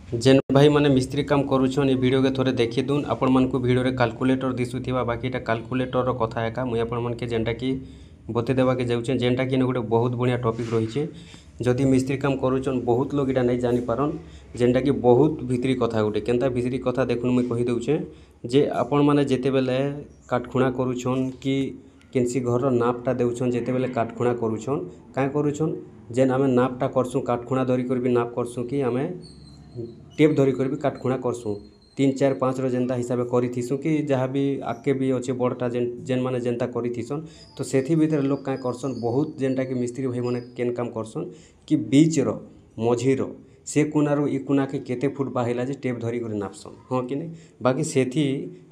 जेन भाई माने मिस्त्री काम करूछन ए वीडियो के थोड़े देखि दून आपण मन को वीडियो रे कैलकुलेटर दिसुथिबा बाकी एटा कैलकुलेटर रो कथा एका मुई आपण मन के जेनटा की बते देबा के जाउछे जेनटा की गोटे बहुत बढ़िया टॉपिक रहिछे। जदि मिस्त्री काम करूछन बहुत लोग एटा नहीं जानि पारन जेनटा की बहुत भितरी कथा गोटे केनता भितरी कथा देखुन मुई कहि दउछे जे आपण माने जेते बेले काटखुणा करूछन कि केनसी घर रो नापटा देउछन जेते बेले काटखुणा करूछन काहे करूछन जेन आमे नापटा करसु काटखुणा धरि कर भी नाप करसु कि आमे टेप धरी कर भी काटखुणा करसु 3 4 5 रो जेनता हिसाब करिथिसु कि जहाँ भी आगे भी अच्छे बड़टा जेन माने जेनता करिथिसन तो सेथि भीतर लोग क्या करसन बहुत जेनटा कि मिस्त्री भाई माने केन काम करसन कि बीच रो मझी रो से कोनारू इ कोना के केते फुट बाहिला जे टेप धरी कर नापसन हाँ कि नहीं बाकी सेथि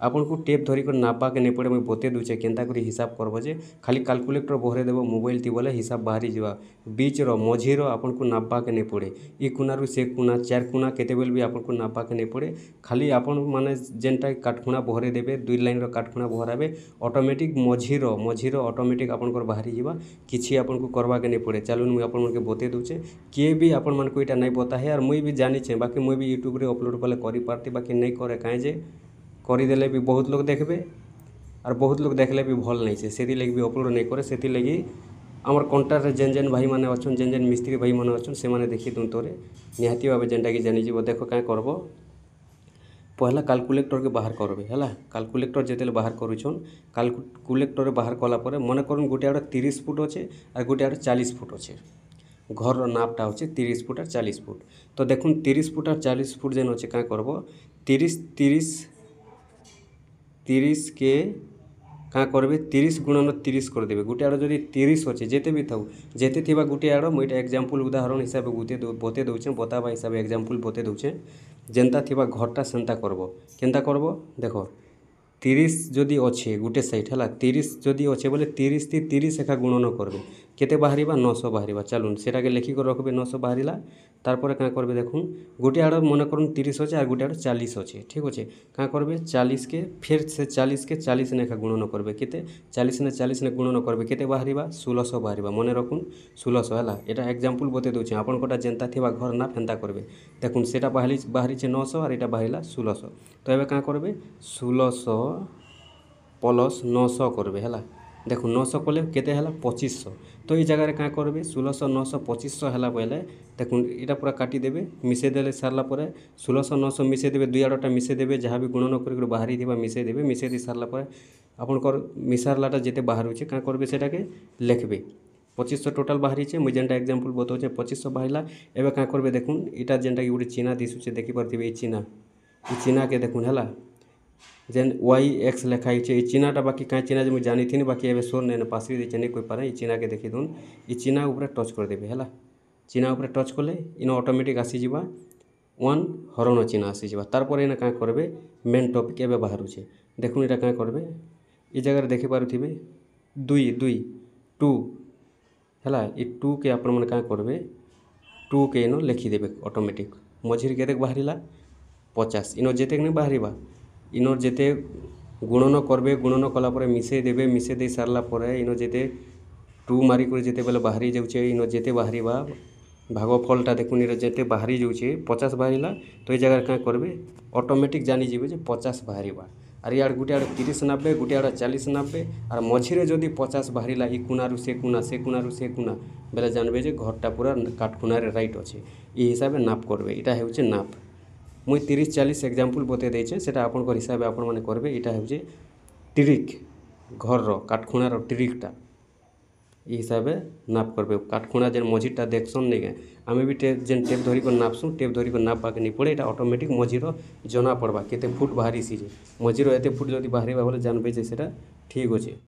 आपन को टेप धरी कर नापा के नहीं पड़े मुई बते दूचे केनता करी हिसाब करबो जे खाली कैलकुलेटर बहरे देबो मोबाइल ती बोले हिसाब बाहरी जीवा बीच रो मझी रो आपन को नापा के नहीं पड़े इ कोनारू से कोना 4 कोना केते बेल भी आपन को नापा के नहीं पड़े खाली आपन माने जेनटा काटखुणा बहरे देबे 2 लाइन रो काटखुणा बहराबे ऑटोमेटिक मझी रो ऑटोमेटिक आपन को बाहरी जीवा किछि आपन को करबा के नहीं पड़े चलून मुई आपन मन के बते दूचे किए भी आपन मन को एटा नहीं बता है यार मुई भी जानी छे बाकी मुई भी यूट्यूब रे अपलोड कले करि पारती बाकी नहीं करे काहे जे करि देले भी बहुत लोग देखबे और बहुत लोग देखले भी भल नहीं छे सेति लगी भी अपलोड नहीं करे सेति लगी आमर कंटाक्ट रे जेन भाई माने अछन जेन मिस्त्री भाई माने अछन से माने देखि दुन तोरे निहाती भाबे जेनटा कि जानि जीवो देखो काहे करबो पहला कैलकुलेटर के बाहर करबे हला कैलकुलेटर जेतेले बाहर करूछन कैलकुलेटर बाहर कला परे मने करन गोटे आड़ 30 फुट अछि और गोटे आड़ 40 फुट अछि घर रो नापटा होचे 30 फुट और 40 फुट तो देखुन 30 फुट और 40 फुट जेन होचे का करबो 30 के का करबे 30 गुणन 30 कर देबे गोटे आड़ जदि 30 होचे जेते भी थाउ जेते थिबा गोटे आड़ मोइटा एग्जांपल उदाहरण हिसाब बते दउचे बताबा हिसाब एग्जांपल बते दउचे जेनता थिबा घरटा सेंता करबो केनता करबो देखो 30 जदि अच्छे गोटे साइड है 30 जदि अच्छे बोले 30 थी 30 एका गुणन करबे केते बाहरिबा 900 बाहरिबा चलुन सेटा के लेखि कर रखबे 900 बाहरिला तारपरे का करबे देखुन गोटे आड़ मन करन 30 अच्छे और गोटे आड़ 40 अच्छे ठीक अच्छे का करबे 40 के फिर से 40 के 40 ने एका गुणन करबे केते 40 ने गुणन करबे केते बाहरिबा 1600 बाहरिबा मने रखुन 1600 हला एटा एग्जांपल बते दउचे आपन कोटा जेनता थिबा घर ना फेंता करबे देखुन सेटा बाहरी छे 900 और एटा बाहरिला 1600 तो एबे का करबे 1600 प्लस 900 करबे हला देखो 900 कले केते हला 2500 तो ई जगह रे का करबे 1600 900 2500 हला पहले देखुन इटा पूरा काटी देबे मिसे देले सारला परे 1600 900 मिसे देबे दुई आड़टा मिसे देबे जहाँ भी गुणन कर बाहरी दिबा मिसे देबे मिसे दी सारला परे आपन कर मिसारलाटा जेते बाहर होचे का करबे सेटा के लिखबे 2500 टोटल बाहरी छे मुई जेनटा एग्जांपल बताउचे 2500 बाहरिला एबे का करबे देखुन इटा जेनटा कि गुटे चिन्ह दिसुचे देखि परथिबे ई चिन्ह के देखुन हला जेन YX लिखाई छे चिन्हटा बाकी कहीं चिन्ह जो मुझे जानी थी बाकी एवं सोर ने पासरी दी नहीं कोई पारे चिन्ह के देखी दून ये चिन्ह ऊपर टच कर देबे है चिन्ह ऊपर टच कले इन ऑटोमेटिक आसीजा 1 हरण चिन्ह आसीजा तारपर इन क्या करबे मेन टॉपिक एवं बाहर देखुन यहाँ क्या करबे ये जगह देखि पारुथिबे 2 है ये 2 के आपण मन क्या करबे 2 के इन लिखिदेबे ऑटोमेटिक मझिर के बाहरिला 50 इन जेते नहीं बाहरिबा इनर जेते गुणन करबे गुणन कला परे मिसे देबे मिसे दे सारला परे इन जेते 2 मारी कर जेते बेले बाहरी जाउचे इन जेते बाहरिबा भागफलटा देखुन इन जेते बाहरी जाउचे 50 बाहरिला तो ये जगह क्या करबे ऑटोमेटिक जानी जीवे जे 50 बाहरिबा और यार गुटे आड़ 30 90 गुटे आड़ 40 90 और मझिरे जदि 50 बाहरिला इ कोनारू से कोना बेले जानबे जे घरटा पूरा काटखुना रे राइट अच्छे ई हिसाब नाप करबे इटा हेउचे नाप मुई 30 40 एग्जांपल बते देछे सेटा आपन हिसाब आपण माने करबे इटा हेउचे ट्रिक घर रो काटखुणा रो ट्रिकटा ई हिसाब नाप करबे काटखुणा जेन मझीटा देखसन नहीं गए आमे भी जेन टेप धरी कर नापसु टेप धरी कर नापा के नहीं पड़े एटा ऑटोमेटिक मझीर जना पड़बा केते फुट बाहरी सी जे मझीर एते फुट जदि बाहरिबा बोले जानबे जे सेटा ठीक अछि।